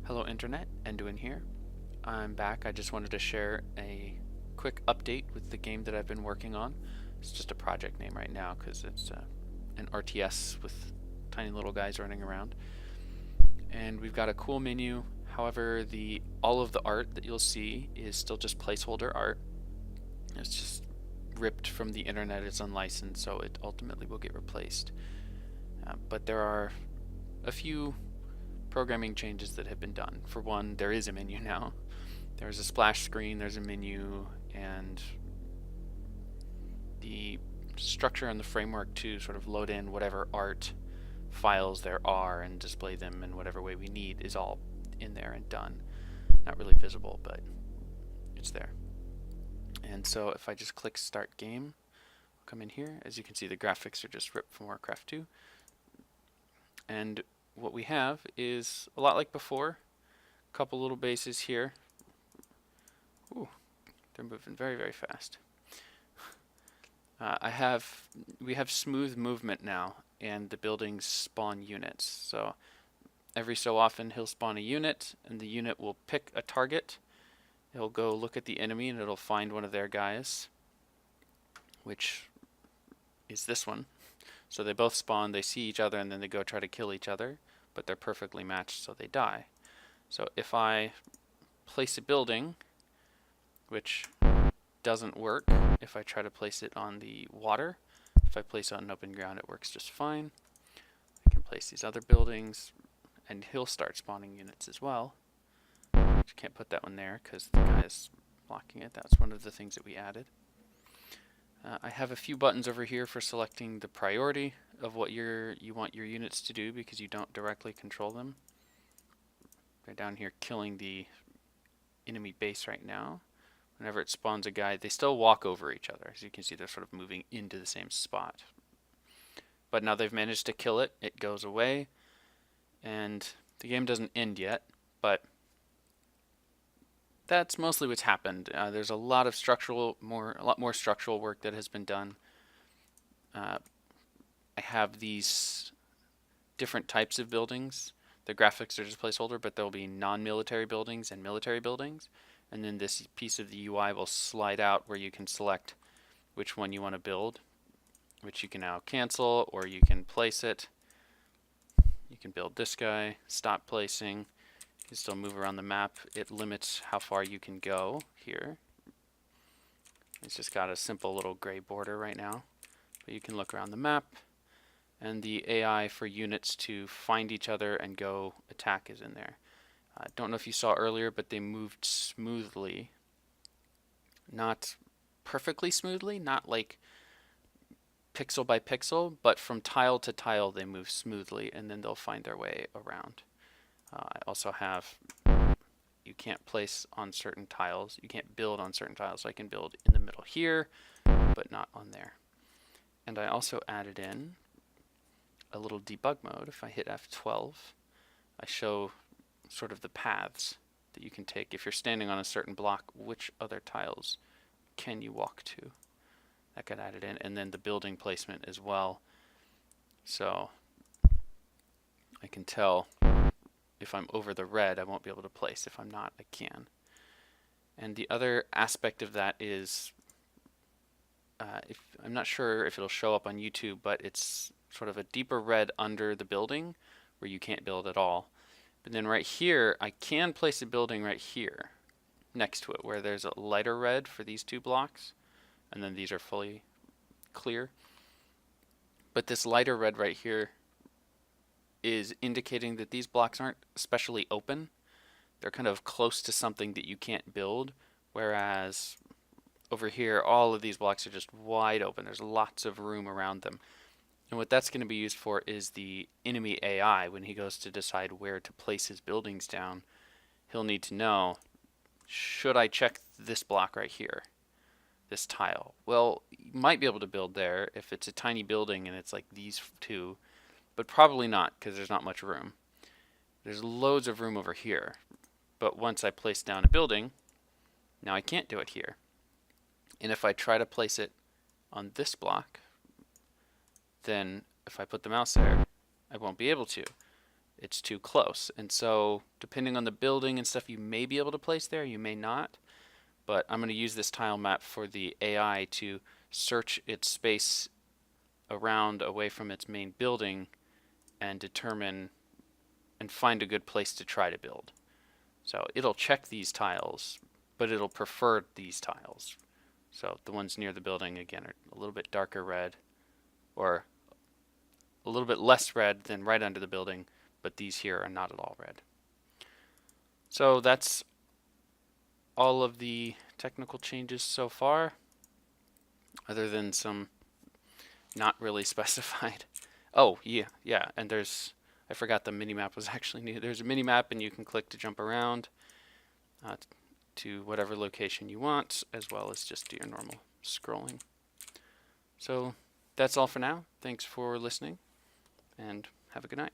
Hello Internet, Enduin here. I'm back. I just wanted to share a quick update with the game that I've been working on. It's just a project name right now because it's an RTS with tiny little guys running around. And we've got a cool menu. However, all of the art that you'll see is still just placeholder art. It's just ripped from the internet. It's unlicensed, so it ultimately will get replaced. But there are a few programming changes that have been done. For one, there is a menu now. There's a splash screen, there's a menu, and the structure and the framework to sort of load in whatever art files there are and display them in whatever way we need is all in there and done. Not really visible, but it's there. And so if I just click Start Game, I'll come in here. As you can see, the graphics are just ripped from Warcraft 2. And what we have is a lot like before. A couple little bases here. Ooh, they're moving very, very fast. We have smooth movement now, and the buildings spawn units. So every so often he'll spawn a unit, and the unit will pick a target. It'll go look at the enemy, and it'll find one of their guys, which is this one. So they both spawn, they see each other, and then they go try to kill each other, but they're perfectly matched, so they die. So if I place a building, which doesn't work if I try to place it on the water, if I place it on open ground, it works just fine. I can place these other buildings, and he'll start spawning units as well. Just can't put that one there because the guy is blocking it. That's one of the things that we added. I have a few buttons over here for selecting the priority of what you want your units to do because you don't directly control them. They're down here killing the enemy base right now. Whenever it spawns a guy, they still walk over each other. As you can see, they're sort of moving into the same spot. But now they've managed to kill it. It goes away, and the game doesn't end yet, but that's mostly what's happened. There's a lot more structural work that has been done. I have these different types of buildings. The graphics are just placeholder, but there'll be non-military buildings and military buildings. And then this piece of the UI will slide out where you can select which one you want to build, which you can now cancel, or you can place it. You can build this guy, stop placing. You can still move around the map. It limits how far you can go here. It's just got a simple little gray border right now. But you can look around the map, and the AI for units to find each other and go attack is in there. I don't know if you saw earlier, but they moved smoothly. Not perfectly smoothly, not like pixel by pixel, but from tile to tile they move smoothly, and then they'll find their way around. I also have, you can't place on certain tiles, you can't build on certain tiles, so I can build in the middle here, but not on there. And I also added in a little debug mode. If I hit F12, I show sort of the paths that you can take. If you're standing on a certain block, which other tiles can you walk to? That got added in, and then the building placement as well. So I can tell if I'm over the red, I won't be able to place. If I'm not, I can. And the other aspect of that is, I'm not sure if it'll show up on YouTube, but it's sort of a deeper red under the building where you can't build at all. But then right here, I can place a building right here next to it where there's a lighter red for these two blocks, and then these are fully clear. But this lighter red right here is indicating that these blocks aren't especially open. They're kind of close to something that you can't build, whereas over here, all of these blocks are just wide open. There's lots of room around them. And what that's going to be used for is the enemy AI. When he goes to decide where to place his buildings down, he'll need to know, should I check this block right here, this tile? Well, you might be able to build there if it's a tiny building and it's like these two, but probably not because there's not much room. There's loads of room over here, but once I place down a building, now I can't do it here. And if I try to place it on this block, then if I put the mouse there, I won't be able to. it's too close. And so depending on the building and stuff you may be able to place there, you may not. But I'm going to use this tile map for the AI to search its space around away from its main building and determine and find a good place to try to build. So it'll check these tiles, but it'll prefer these tiles. So the ones near the building, again, are a little bit darker red, or a little bit less red than right under the building, but these here are not at all red. So that's all of the technical changes so far, other than some not really specified. Oh, yeah, and I forgot the minimap was actually new. There's a minimap, and you can click to jump around to whatever location you want, as well as just do your normal scrolling. So that's all for now. Thanks for listening, and have a good night.